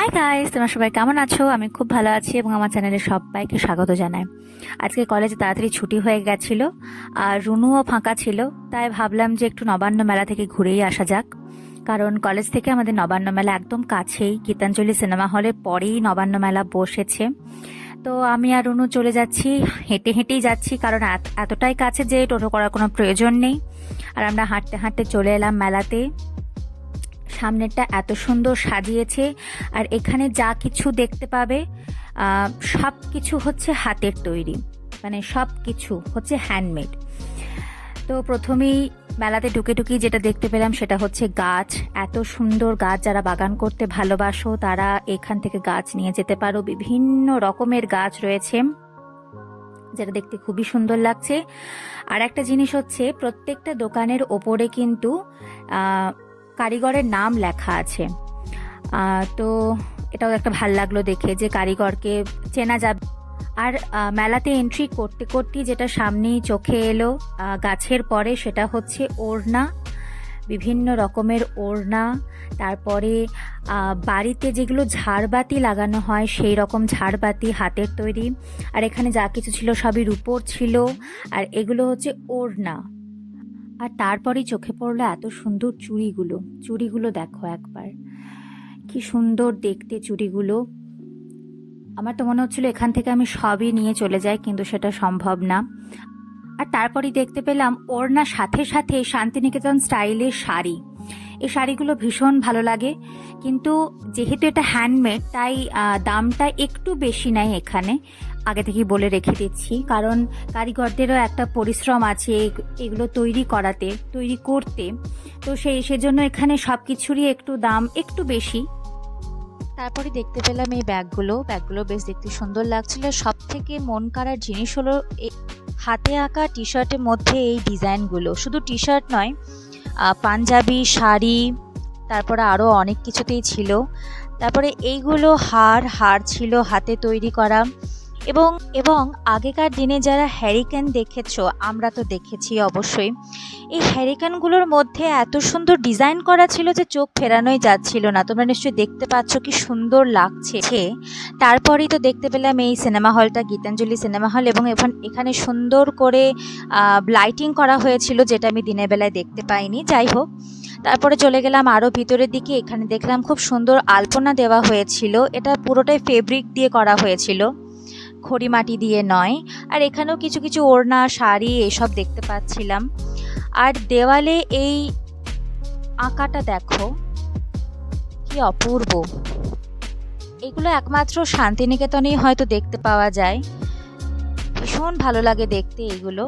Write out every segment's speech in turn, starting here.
Hi guys, তোমরা সবাই কেমন আছো? আমি খুব ভালো আছি এবং আমার চ্যানেলে সবাইকে স্বাগত জানাই। আজকে কলেজে তাড়াতাড়ি ছুটি হয়ে গেছিল আর রুনুও ফাঁকা ছিল, তাই ভাবলাম যে একটু নবান্ন মেলা থেকে ঘুরেই আসা যাক। কারণ কলেজ থেকে আমাদের নবান্ন মেলা একদম কাছেই, গীতাঞ্জলি সিনেমা হলের পরেই নবান্ন মেলা বসেছে। তো আমি আর রুনু চলে যাচ্ছি, হেঁটে হেঁটেই যাচ্ছি, কারণ এতটাই কাছে যে টোটো করার কোনো প্রয়োজন নেই। আর আমরা হাঁটতে হাঁটতে চলে এলাম মেলাতে। সামনেরটা এত সুন্দর সাজিয়েছে, আর এখানে যা কিছু দেখতে পাবে সব কিছু হচ্ছে হাতের তৈরি, মানে সব কিছু হচ্ছে হ্যান্ডমেড। তো প্রথমেই মেলাতে ঢুকে ঢুকি যেটা দেখতে পেলাম সেটা হচ্ছে গাছ। এত সুন্দর গাছ, যারা বাগান করতে ভালোবাসো তারা এখান থেকে গাছ নিয়ে যেতে পারো। বিভিন্ন রকমের গাছ রয়েছে, যেটা দেখতে খুবই সুন্দর লাগছে। আর একটা জিনিস হচ্ছে, প্রত্যেকটা দোকানের ওপরে কিন্তু কারিগরের নাম লেখা আছে। তো এটাও একটা ভাল লাগলো দেখে, যে কারিগরকে চেনা যাবে। আর মেলাতে এন্ট্রি করতে করতে যেটা সামনেই চোখে এলো গাছের পরে, সেটা হচ্ছে ওড়না। বিভিন্ন রকমের ওড়না, তারপরে বাড়িতে যেগুলো ঝাড়বাতি লাগানো হয় সেই রকম ঝাড়বাতি হাতের তৈরি। আর এখানে যা কিছু ছিল সবই রূপোর ছিল, আর এগুলো হচ্ছে ওড়না। আর তারপরেই চোখে পড়লো এত সুন্দর চুড়িগুলো দেখো একবার, কি সুন্দর দেখতে চুড়িগুলো। আমার তো মনে হচ্ছিল এখান থেকে আমি সবই নিয়ে চলে যাই, কিন্তু সেটা সম্ভব না। আর তারপরেই দেখতে পেলাম ওড়নার সাথে সাথে শান্তিনিকেতন স্টাইলের শাড়ি। এই শাড়িগুলো ভীষণ ভালো লাগে, কিন্তু যেহেতু এটা হ্যান্ডমেড তাই দামটা একটু বেশি নেয় এখানে। আগে থেকেই বলে রেখে দিচ্ছি, কারণ কারিগরদেরও একটা পরিশ্রম আছে এগুলো তৈরি করতে। তো সেজন্য এখানে সব কিছুরই একটু দাম একটু বেশি। তারপরে দেখতে পেলাম এই ব্যাগগুলো বেশ দেখতে সুন্দর লাগছিল। সব থেকে মন কাড়ার জিনিস হলো হাতে আঁকা টি শার্টের মধ্যে এই ডিজাইনগুলো। শুধু টি শার্ট নয়, পাঞ্জাবি, শাড়ি, তারপরে আরও অনেক কিছুতেই ছিল। তারপরে এইগুলো হার ছিল হাতে তৈরি করা। এবং আগেকার দিনে যারা হ্যারিকেন দেখেছো, আমরা তো দেখেছি অবশ্যই, এই হ্যারিকেনগুলোর মধ্যে এত সুন্দর ডিজাইন করা ছিল যে চোখ ফেরানোই যাচ্ছিল না। তোমরা নিশ্চয়ই দেখতে পাচ্ছ কি সুন্দর লাগছে। তারপরেই তো দেখতে পেলাম এই সিনেমা হলটা, গীতাঞ্জলি সিনেমা হল, এবং এখানে সুন্দর করে লাইটিং করা হয়েছিল, যেটা আমি দিনের বেলায় দেখতে পাইনি। যাই হোক, তারপরে চলে গেলাম আরও ভিতরের দিকে। এখানে দেখলাম খুব সুন্দর আলপনা দেওয়া হয়েছিল। এটা পুরোটাই ফেব্রিক দিয়ে করা হয়েছিল, খড়ি মাটি দিয়ে নয়। আর এখানেও কিছু কিছু ওড়না, শাড়ি এসব দেখতে পাচ্ছিলাম। আর দেওয়ালে এই আঁকাটা দেখো, কি অপূর্ব। এগুলো একমাত্র শান্তিনিকেতনেই হয়তো দেখতে পাওয়া যায়। ভীষণ ভালো লাগে দেখতে এগুলো।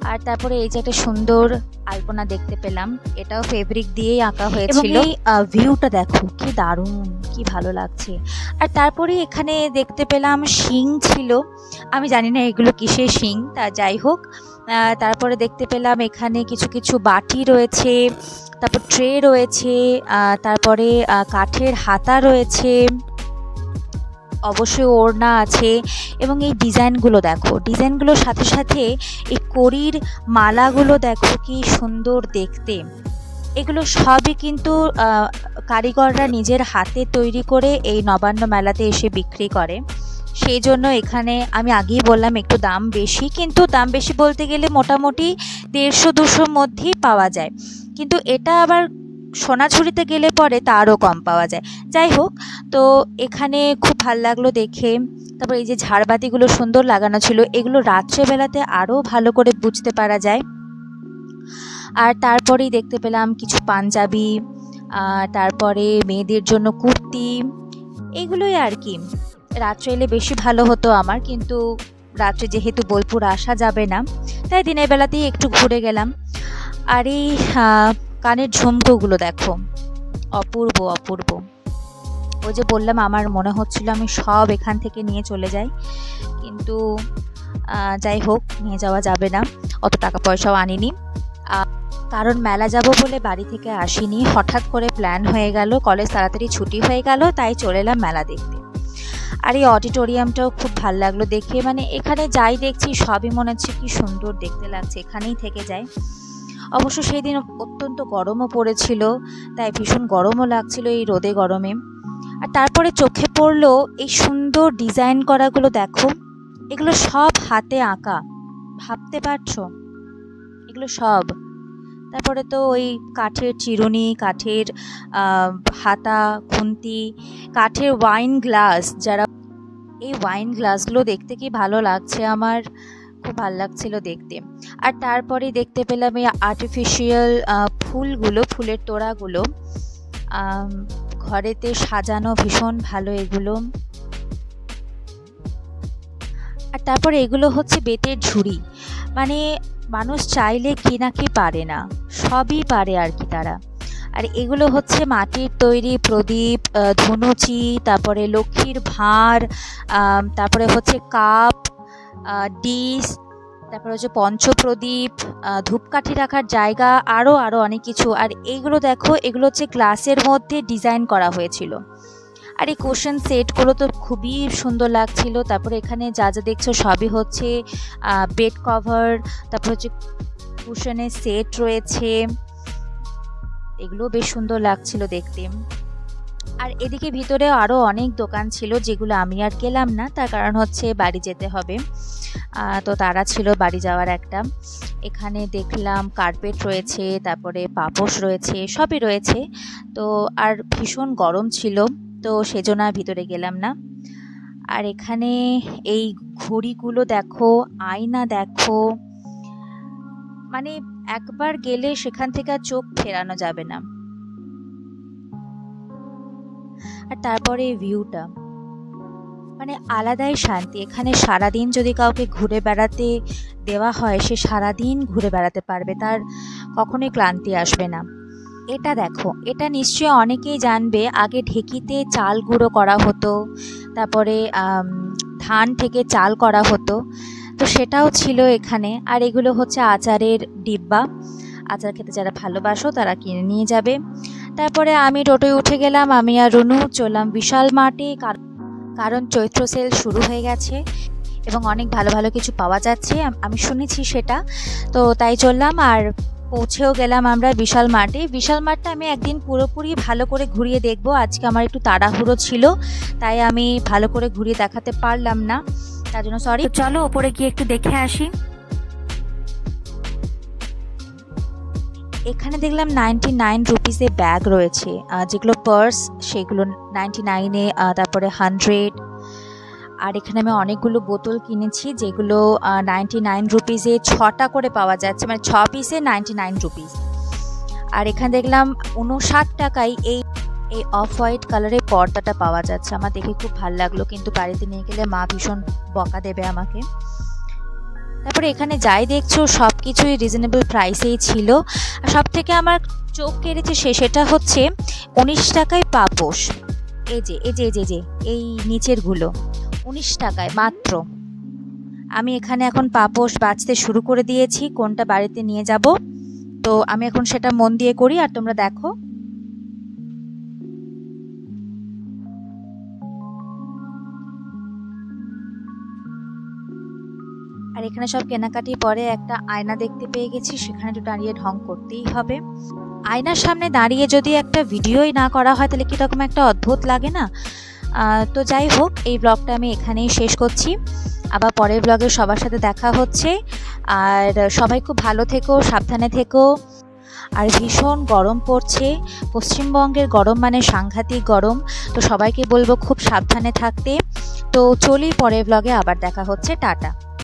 আর তারপরে এই যে একটা সুন্দর আলপনা দেখতে পেলাম, এটাও ফেব্রিক দিয়েই আঁকা হয়েছিল। এই ভিউটা দেখো কি দারুণ, কি ভালো লাগছে। আর তারপরে এখানে দেখতে পেলাম শিং ছিল। আমি জানি না এগুলো কিসের শিং, তা যাই হোক। তারপরে দেখতে পেলাম এখানে কিছু কিছু বাটি রয়েছে, তারপর ট্রে রয়েছে, তারপরে কাঠের হাতা রয়েছে, অবশ্যই ওড়না আছে। এবং এই ডিজাইনগুলো দেখো, ডিজাইনগুলোর সাথে সাথে এই কড়ির মালাগুলো দেখো কি সুন্দর দেখতে। এগুলো সবই কিন্তু কারিগররা নিজের হাতে তৈরি করে এই নবান্ন মেলাতে এসে বিক্রি করে। সেই জন্য এখানে আমি আগেই বললাম একটু দাম বেশি, কিন্তু দাম বেশি বলতে গেলে মোটামুটি 150-200 মধ্যেই পাওয়া যায়। কিন্তু এটা আবার সোনাঝুরিতে গেলে পরে তারও কম পাওয়া যায়। যাই হোক, তো এখানে খুব ভাল লাগলো দেখে। তারপর এই যে ঝাড়বাতিগুলো সুন্দর লাগানো ছিল, এগুলো রাত্রেবেলাতে আরও ভালো করে বুঝতে পারা যায়। আর তারপরেই দেখতে পেলাম কিছু পাঞ্জাবি, তারপরে মেয়েদের জন্য কুর্তি, এগুলোই আর কি। রাত্রে এলে বেশি ভালো হতো আমার, কিন্তু রাত্রে যেহেতু বোলপুর আসা যাবে না, তাই দিনের বেলাতেই একটু ঘুরে গেলাম। আর এই কানের ঝুমকোগুলো দেখো, অপূর্ব অপূর্ব। ওই যে বললাম আমার মনে হচ্ছিল আমি সব এখান থেকে নিয়ে চলে যাই, কিন্তু যাই হোক, নিয়ে যাওয়া যাবে না, অত টাকা পয়সাও আনিনি। কারণ মেলা যাব বলে বাড়ি থেকে আসিনি, হঠাৎ করে প্ল্যান হয়ে গেল, কলেজ তাড়াতাড়ি ছুটি হয়ে গেল, তাই চলে এলাম মেলা দেখতে। আর এই অডিটোরিয়ামটাও খুব ভালো লাগলো দেখে, মানে এখানে যাই দেখছি সবই মনে হচ্ছে কি সুন্দর দেখতে লাগছে, এখানেই থেকে যায়। অবশ্য সেই দিন অত্যন্ত গরমও পড়েছিল, তাই ভীষণ গরমও লাগছিল এই রোদে গরমে। আর তারপরে চোখে পড়লো এই সুন্দর ডিজাইন করাগুলো। দেখো, এগুলো সব হাতে আঁকা, ভাবতে পারছো? এগুলো সব। তারপরে তো ওই কাঠের চিরুনি, কাঠের হাতা, খুন্তি, কাঠের ওয়াইন গ্লাস। যারা এই ওয়াইন গ্লাসগুলো দেখতে কি ভালো লাগছে, আমার খুব ভালো লাগছিল দেখতে। আর তারপরে দেখতে পেলাম এই আর্টিফিশিয়াল ফুলগুলো, ফুলের তোড়াগুলো ঘরেতে সাজানো, ভীষণ ভালো এগুলো। আর তারপরে এগুলো হচ্ছে বেতের ঝুড়ি, মানে মানুষ চাইলে কি না কি পারে না, সবই পারে আর কি তারা। আর এগুলো হচ্ছে মাটির তৈরি প্রদীপ, ধুনুচি, তারপরে লক্ষ্মীর ভাঁড়, তারপরে হচ্ছে কাপ, ডিশ, তারপরে হচ্ছে পঞ্চপ্রদীপ, ধূপকাঠি রাখার জায়গা, আরও অনেক কিছু। আর এইগুলো দেখো, এগুলো হচ্ছে গ্লাসের মধ্যে ডিজাইন করা হয়েছিল। আর এই কোশ্চেন সেটগুলো তো খুবই সুন্দর লাগছিল। তারপরে এখানে যা যা দেখছো সবই হচ্ছে বেড কভার, তারপর হচ্ছে কুশনের সেট রয়েছে, এগুলো বেশ সুন্দর লাগছিল দেখতে। আর এদিকে ভিতরে আরও অনেক দোকান ছিল, যেগুলো আমি আর গেলাম না, তার কারণ হচ্ছে বাড়ি যেতে হবে, তো তারা ছিল বাড়ি যাওয়ার একটা। এখানে দেখলাম কার্পেট রয়েছে, তারপরে পাপোশ রয়েছে, সবই রয়েছে। তো আর ভীষণ গরম ছিল, তো সেজন্য আর ভিতরে গেলাম না। আর এখানে এই ঘড়িগুলো দেখো, আয়না দেখো, মানে একবার গেলে সেখান থেকে আর চোখ ফেরানো যাবে না। আর তারপরে এই ভিউটা মানে আলাদাই শান্তি। এখানে সারাদিন যদি কাউকে ঘুরে বেড়াতে দেওয়া হয়, সে সারাদিন ঘুরে বেড়াতে পারবে, তার কখনোই ক্লান্তি আসবে না। এটা দেখো, এটা নিশ্চয়ই অনেকেই জানবে, আগে ঢেকিতে চাল গুঁড়ো করা হতো, তারপরে ধান থেকে চাল করা হতো, তো সেটাও ছিল এখানে। আর এগুলো হচ্ছে আচারের ডিব্বা, আচার খেতে যারা ভালোবাসো তারা কিনে নিয়ে যাবে। তারপরে আমি টোটোয় উঠে গেলাম, আমি আর রুনু চললাম বিশাল মার্টে, কারণ চৈত্র সেল শুরু হয়ে গেছে এবং অনেক ভালো ভালো কিছু পাওয়া যাচ্ছে, আমি শুনেছি সেটা। তো তাই চললাম, আর পৌঁছেও গেলাম আমরা বিশাল মার্টে। বিশাল মার্টটা আমি একদিন পুরোপুরি ভালো করে ঘুরিয়ে দেখব, আজকে আমার একটু তাড়াহুড়ো ছিল, তাই আমি ভালো করে ঘুরিয়ে দেখাতে পারলাম না, তার জন্য সরি। চলো ওপরে গিয়ে একটু দেখে আসি। এখানে দেখলাম 99 রুপিসে ব্যাগ রয়েছে, যেগুলো পার্স সেগুলো 99-এ, তারপরে 100। আর এখানে আমি অনেকগুলো বোতল কিনেছি, যেগুলো 99 রুপিসে 6টা করে পাওয়া যাচ্ছে, মানে 6 পিসে 99 রুপিস। আর এখানে দেখলাম 59 টাকায় এই অফ হোয়াইট কালারের পর্দাটা পাওয়া যাচ্ছে, আমার দেখে খুব ভালো লাগলো, কিন্তু বাড়িতে নিয়ে গেলে মা ভীষণ বকা দেবে আমাকে। তারপরে এখানে যাই দেখছো সব কিছুই রিজনেবল প্রাইসেই ছিল। আর সব থেকে আমার চোখ কেড়েছে সেটা হচ্ছে 19 টাকায় পাপোশ। এই যে এই নিচেরগুলো 19 টাকায় মাত্র। আমি এখানে এখন পাপোশ বাছতে শুরু করে দিয়েছি, কোনটা বাড়িতে নিয়ে যাব, তো আমি এখন সেটা মন দিয়ে করি, আর তোমরা দেখো। আর এখানে সব কেনাকাটি পরে একটা আয়না দেখতে পেয়ে গেছি, সেখানে তো দাঁড়িয়ে ঢং করতেই হবে। আয়নার সামনে দাঁড়িয়ে যদি একটা ভিডিওই না করা হয় তাহলে কীরকম একটা অদ্ভুত লাগে না। তো যাই হোক, এই ব্লগটা আমি এখানেই শেষ করছি, আবার পরের ব্লগে সবার সাথে দেখা হচ্ছে। আর সবাই খুব ভালো থেকো, সাবধানে থেকো। আর ভীষণ গরম পড়ছে, পশ্চিমবঙ্গের গরম মানে সাংঘাতিক গরম, তো সবাইকে বলবো খুব সাবধানে থাকতে। তো চলি, পরের ব্লগে আবার দেখা হচ্ছে, টাটা।